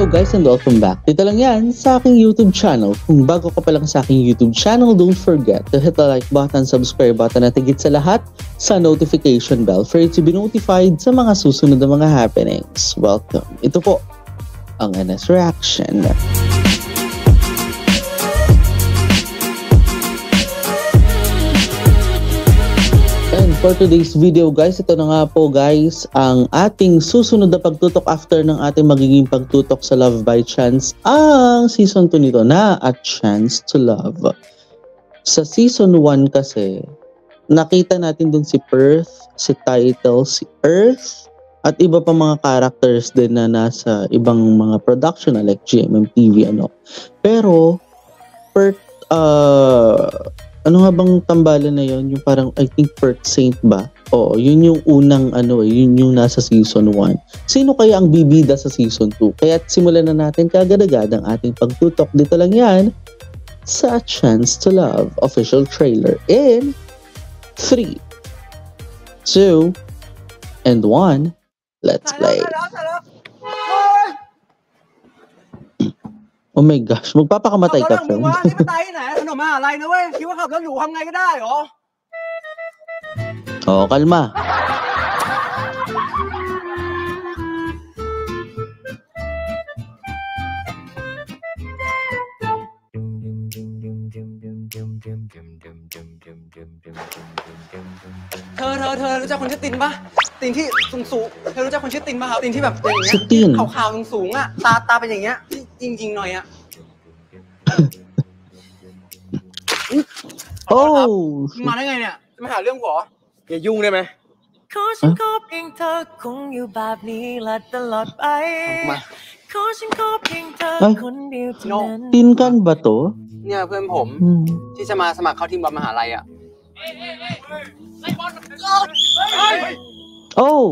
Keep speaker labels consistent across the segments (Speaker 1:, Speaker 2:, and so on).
Speaker 1: guys and welcome back. Dito lang yan sa aking YouTube channel. Kung bago ka pa lang sa aking YouTube channel, don't forget to hit the like button, subscribe button at higit sa lahat sa notification bell for you to be notified sa mga susunod na mga happenings. Welcome. Ito po ang NS Reaction. And for today's video guys, ito na nga po guys ang ating susunod na pagtutok after ng ating magiging pagtutok sa Love by Chance. Ang season 2 nito na A Chance to Love. Sa season 1 kasi, nakita natin dun si Perth, si Title, si Earth, at iba pa mga characters din na nasa ibang mga production like GMMTV ano. Pero, Perth, ano nga bang tambalan na yon? Yung parang, I think, Perth Saint ba? Oo, yun yung unang, yun yung nasa season 1. Sino kaya ang bibida sa season 2? Kaya simulan na natin kagad-agad ang ating pagtutok. Dito lang yan sa A Chance to Love official trailer in 3, 2, and 1. Let's play. Oh my gosh, magpapakamatay ka, friend.
Speaker 2: นี่มันตายที่ไหนถนนมหาลัยนะเว้ยคิดว่าขับรถหรูทำไงก็ได้เหรอ
Speaker 1: Oh, kalma.
Speaker 2: เธอรู้จักคนชื่อตินปะตินที่สูงเธอรู้จักคนชื่อตินปะครับตินที่แบบอย่างเงี้ย
Speaker 1: Si Tin.
Speaker 2: ขาวๆสูงๆอ่ะตาเป็นอย่างเงี้ยจริงๆหน่อยอ่ะ
Speaker 1: Oh!
Speaker 2: มาได้ไงเนี่ยจะมาหาเรื่องหัวอย่ายุ่งได้ไหม
Speaker 3: ขอฉันขอเพียงเธอคงอยู่แบบนี้และตลอดไป
Speaker 2: มา
Speaker 3: ขอฉันขอเพียงเธอคนเดียวเท่านั้น
Speaker 1: Tinkan ba to?
Speaker 2: เนี่ยเพื่อนผมที่จะมาสมัครเข้าทีมบอลมหาลัยอ่ะ
Speaker 1: Oh!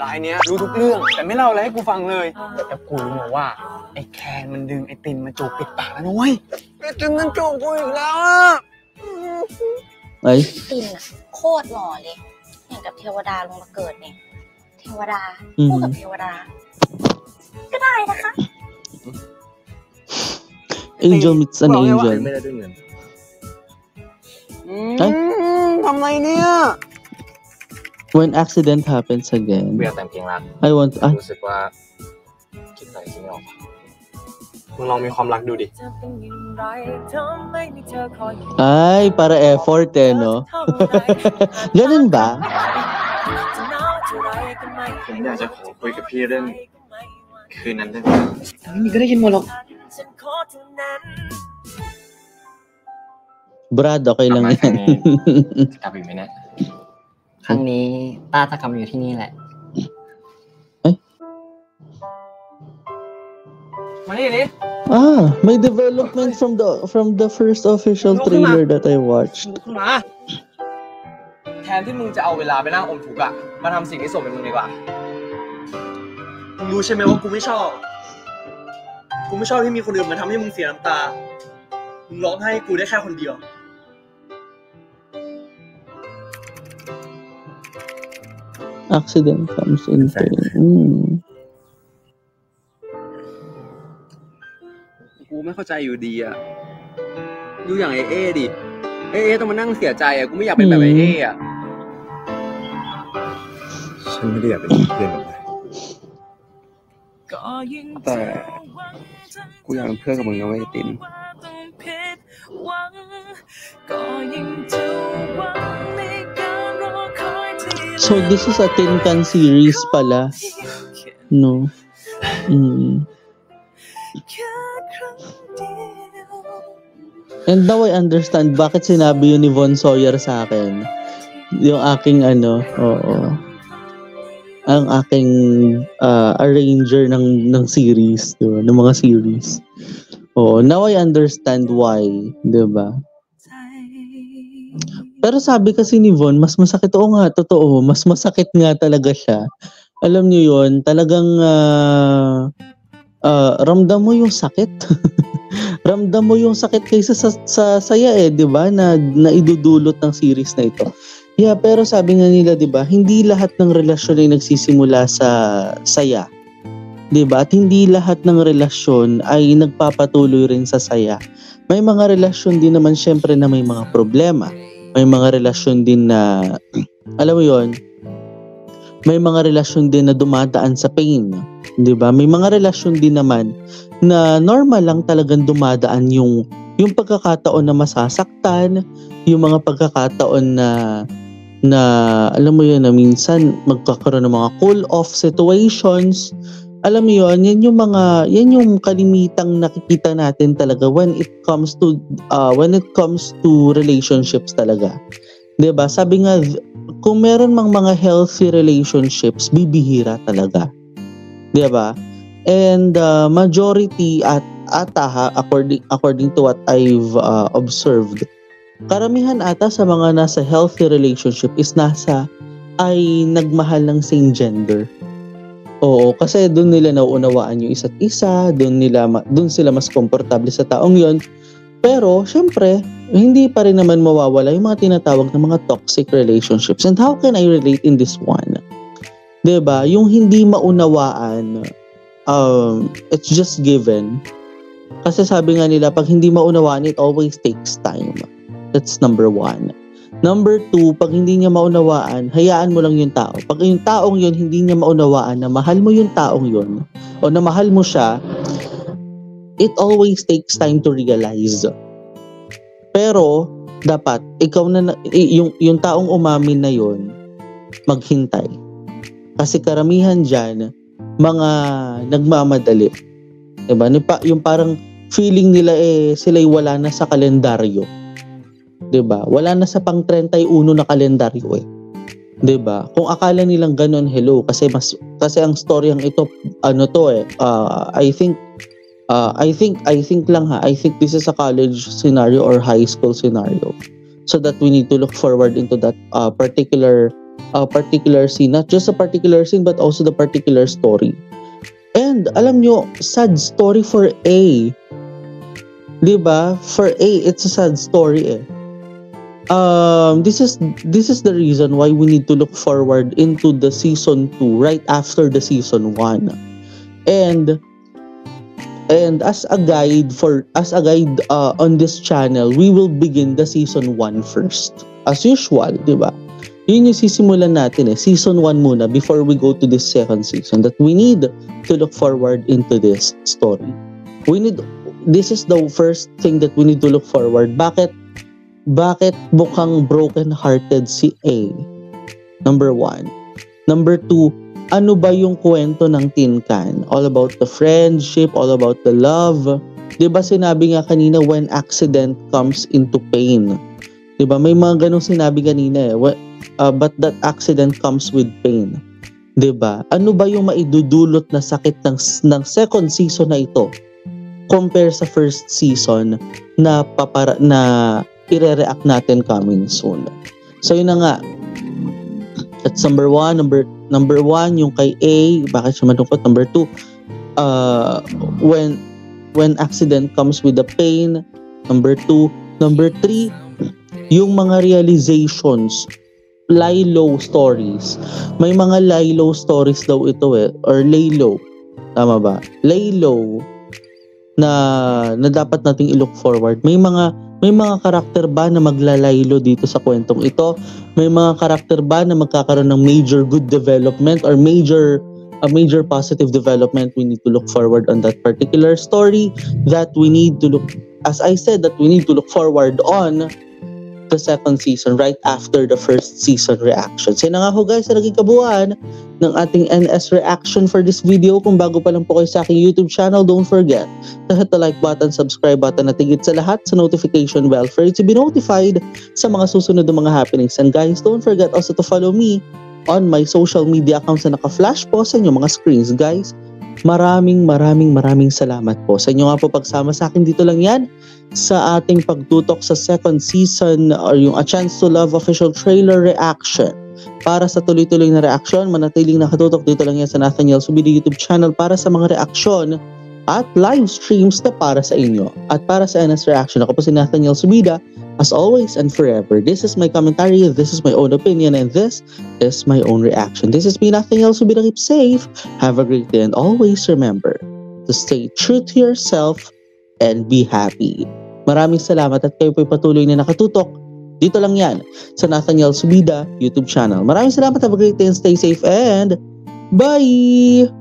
Speaker 2: รายเนี้ยรู้ทุกเรื่องแต่ไม่เล่าอะไรให้กูฟังเลยแต่กูรู้มาว่าไอ้แคนมันดึงไอ้ตินมาจูบปิดปากแล้วนะเว้ยไอ้ตินมันจูบกูอีกแล้วอ่ะ
Speaker 1: Ay.
Speaker 4: ตินอะโคตรหล่อเลยอย่างกับเทวดาลงมาเกิดเนี่ยเทวดาคู่กับเทวดาก็ได้นะคะ
Speaker 1: Angel meets an angel.
Speaker 2: ไม่ได้ด้วยเงินทำไรเนี่ย
Speaker 1: When accident happens again,
Speaker 2: เวียแต่งเพลงรัก
Speaker 1: I want...
Speaker 2: รู้สึกว่าคิดอะไรคิดไม่ออกมึงลองมีความรักดูดิ
Speaker 3: จะเป็นอย่างไรเธอไม่มีเธอคอยอยู่
Speaker 1: Ay, para effort eh, no? Ganun ba?
Speaker 3: จะหนาวเท่าไรก็ไม่
Speaker 5: ผมอยากจะขอคุยกับพี่เรื่องคืนนั้นได้ไหม
Speaker 2: นี่ก็ได้ยินหมดหรอก
Speaker 3: ฉันขอเท่านั้น
Speaker 1: Brad, okay lang
Speaker 5: กลับมาครั้
Speaker 1: yan.
Speaker 5: งนี้จะกลับอีกไหมเนี่ย
Speaker 6: ครั้งนี้ต้าจะกลับมาอยู่ที่นี่แหละ
Speaker 2: มานี่นี่
Speaker 1: May development from the first official trailer that I watched.
Speaker 2: ขึ้นมาแทนที่มึงจะเอาเวลาไปนั่งอมทุกข์อะมาทำสิ่งที่สมเป็นมึงดีกว่ามึงรู้ใช่ไหมว่ากูไม่ชอบที่มีคนอื่นมาทำให้มึงเสียน้ำตามึงร้องไห้กูได้แค่คนเดียว
Speaker 1: Accident comes in pain.
Speaker 2: กูไม่เข้าใจอยู่ดีอะดูอย่างไอเอดิเอต้องมานั่งเสียใจอะกูไม่อยากเป็นแบบไอเออะ
Speaker 5: ฉันไม่ได้อยากเป็นเพื่อนกับนาย
Speaker 3: ก็ยิ่ง
Speaker 2: แต่กูอยากเป็นเพื่อนกับมึงนะเว้ยติน
Speaker 3: ต้องผิดหวังก็ยิ่งจะหวังในการรอคอยที่
Speaker 1: So this is a Tinkan series pala. No? And now I understand bakit sinabi yun ni Von Sawyer sa akin. Yung aking oo. Ang aking arranger ng series, diba? Ng mga series. Oh, now I understand why, 'di ba? Pero sabi kasi ni Von, mas masakit. Oo nga, totoo. Mas masakit nga talaga siya. Alam niyo yun, talagang ramdam mo yung sakit. Ramdam mo yung sakit kaysa sa saya di ba? Na idudulot ng series na ito. Yeah, pero sabi nga nila, di ba, hindi lahat ng relasyon ay nagsisimula sa saya. 'Di ba? At hindi lahat ng relasyon ay nagpapatuloy rin sa saya. May mga relasyon din naman syempre na may mga problema. May mga relasyon din na alam mo 'yon, may mga relasyon din na dumadaan sa pain, 'di ba? May mga relasyon din naman na normal lang talagang dumadaan yung pagkakataon na masasaktan, yung mga pagkakataon na alam mo 'yun na minsan magkakaroon ng mga cool off situations. Alam mo 'yun, yan yung kalimitang nakikita natin talaga when it comes to relationships talaga. 'Di ba? Sabi nga kung meron mang mga healthy relationships, bibihira talaga. 'Di ba? And majority according to what I've observed, karamihan ata sa mga nasa healthy relationship is ay nagmahal ng same gender. Oo, kasi doon nila nauunawaan yung isa't isa, doon sila mas komportable sa taong yon. Pero syempre, hindi pa rin naman mawawala yung mga tinatawag na mga toxic relationships. And how can I relate in this one? 'Di ba? Yung hindi maunawaan, it's just given. Kasi sabi nga nila, pag hindi maunawaan, it always takes time. That's number 1. Number 2, pag hindi niya maunawaan, hayaan mo lang yung tao. Pag yung taong yun, hindi niya maunawaan na mahal mo yung taong yun, o na mahal mo siya, it always takes time to realize. Pero, dapat, yung taong umamin na yun, maghintay. Kasi karamihan dyan, mga nagmamadali. Diba? Yung parang feeling nila sila'y wala na sa kalendaryo. 'Di ba? Wala na sa pang 31 na kalendaryo 'Di ba? Kung akala nilang ganun, hello, kasi ang storyang ito I think this is a college scenario or high school scenario. So that we need to look forward into that particular scene, not just a particular scene but also the particular story. And alam nyo, sad story for A. 'Di ba? For A, it's a sad story This is the reason why we need to look forward into the season 2 right after the season 1. And as a guide on this channel, we will begin the season 1 first. As usual, 'di ba? Yun yung sisimulan natin season 1 muna before we go to this second season, that we need to look forward into this story. This is the first thing that we need to look forward. Bakit mukhang broken-hearted si A? Number 1. Number 2, ano ba yung kwento ng Tin Can? All about the friendship, all about the love. 'Di ba sinabi nga kanina, when accident comes into pain. 'Di ba? May mga ganong sinabi kanina but that accident comes with pain. 'Di ba? Ano ba yung maidudulot na sakit ng second season na ito compare sa first season na ire-react natin coming soon. So yun na nga. That's number 1. Number 1, yung kay A, bakit siya malungkot? Number 2, when accident comes with the pain. Number 2. Number 3, yung mga realizations, lie low stories. May mga lie low stories daw ito or lay low. Tama ba? Lay low na dapat nating i-look forward. May mga karakter ba na maglalaylo dito sa kwentong ito? May mga karakter ba na magkakaroon ng major good development or major positive development? We need to look forward on that particular story. That we need to look, as I said, that we need to look forward on the second season right after the first season reaction. So na nga ho guys, sa naging kabuuan ng ating NS reaction for this video. Kung bago pa lang po kayo sa aking YouTube channel, don't forget to hit the like button, subscribe button, at higit sa lahat sa notification bell for you to be notified sa mga susunod na mga happenings. And guys, don't forget also to follow me on my social media accounts na naka-flash po sa inyong mga screens. Guys, maraming salamat po sa inyo nga po pagsama sa akin. Dito lang yan sa ating pagtutok sa second season or yung A Chance to Love official trailer reaction. Para sa tuloy-tuloy na reaction, manatiling nakatutok dito lang yan sa Nathaniel Subida YouTube channel para sa mga reaksyon at live streams na para sa inyo. At para sa NS Reaction, ako po si Nathaniel Subida, As always and forever, this is my commentary, this is my own opinion, and this is my own reaction. This has been Nothing Else Will Be. Keep safe, have a great day, and always remember to stay true to yourself and be happy. Maraming salamat at kayo po'y patuloy na nakatutok. Dito lang yan sa Nothing Else Will Be YouTube channel. Maraming salamat, have a great day, and stay safe, and bye!